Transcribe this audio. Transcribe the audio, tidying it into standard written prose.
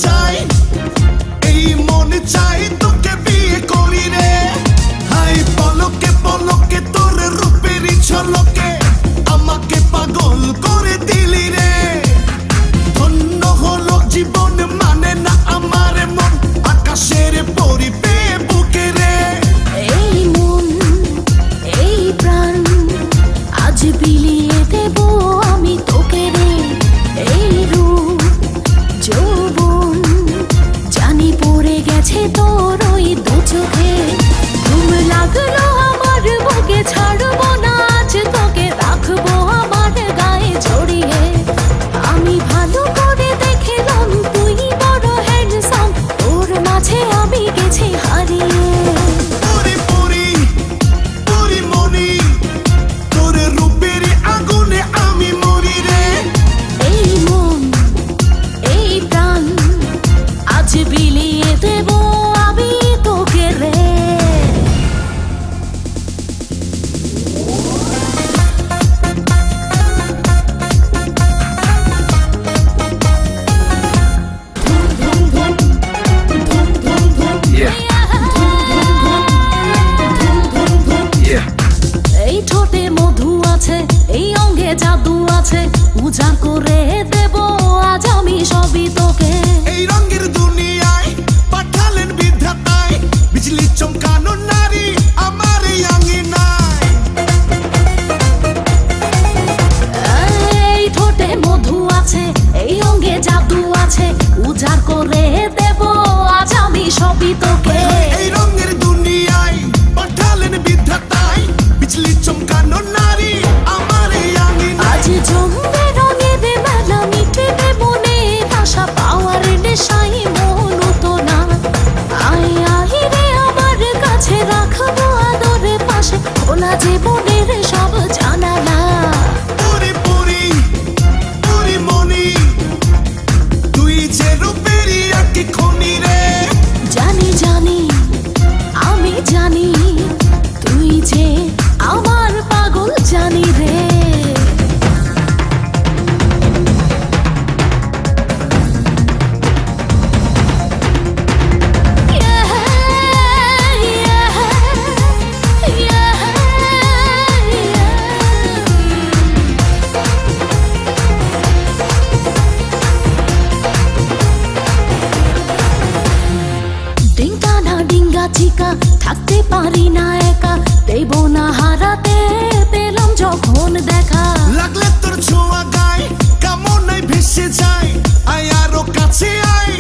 চাই, এই মন চাই তোকে বিয়ে করি রে। হাই পলকে পলকে তোর রূপেরই ঝলকে আমাকে পাগল করে দিলি রে। ধন্য হলো জীবন, মানে না আমার মন আকাশের পরি পেয়ে বুকে রে। এই মন এই প্রাণ আজ বিলিয়ে দেব আমি তোকে রে। এই রূপ যৌবন জানি পড়ে গেছে তোর ওই দু চোখে। ঘুম লাগলো আমার বুকে, ছাড়বো না আজ তোকে, রাখবো আমার গায়ে জড়িয়ে। আমি ভালো করে দেখলাম তুই বড় হ্যান্ডসাম, তোর মাঝে আমি গেছি হারিয়ে। পরি পরি পরি মনি, তোর রূপের আগুনে আমি মরি রে। এই মন এই প্রাণ আজ বিলিয়ে দেব আমি তোকে রে। এই ঠোঁটে মধু আছে, এই অঙ্গে জাদু আছে, উজাড় করে দেব আজ আমি সবই তোকে। এই রঙের দুনিয়ায় পাঠালেন বিধাতায়, বিজলি চমকানো নারী আমার এই আঙিনায়। এই ঠোঁটে মধু আছে, এই অঙ্গে জাদু আছে, উজাড় করে দেব আজ আমি সবই তোকে। এই রঙের দুনিয়ায় পাঠালেন বিধাতায়, বিজলি চমকানো নারী আমার এই আঙিনায়। আজ জমবে রঙের মেলা, মিটবে মনের আশা, পাওয়ার নেশায় মন তো না। আয় আয় রে আমার কাছে, রাখবো আদরে পাশে, খোলা জীবনের সব জানালা। পরি পরি পরি মনি, তুই যে রূপেরই আঁকি খনি রে। জানি জানি আমি জানি, তুই যে আমার পাগল জানি রে। ডিঙ্কা না ডিঙ্গা চিকা, থাকতে পারি না একা, দেব না হারাতে, পেলাম যখন দেখা। লাগলে তোর ছোঁয়া গায়, কামনায় ভেসে যায়, আয় আরো কাছে আয়,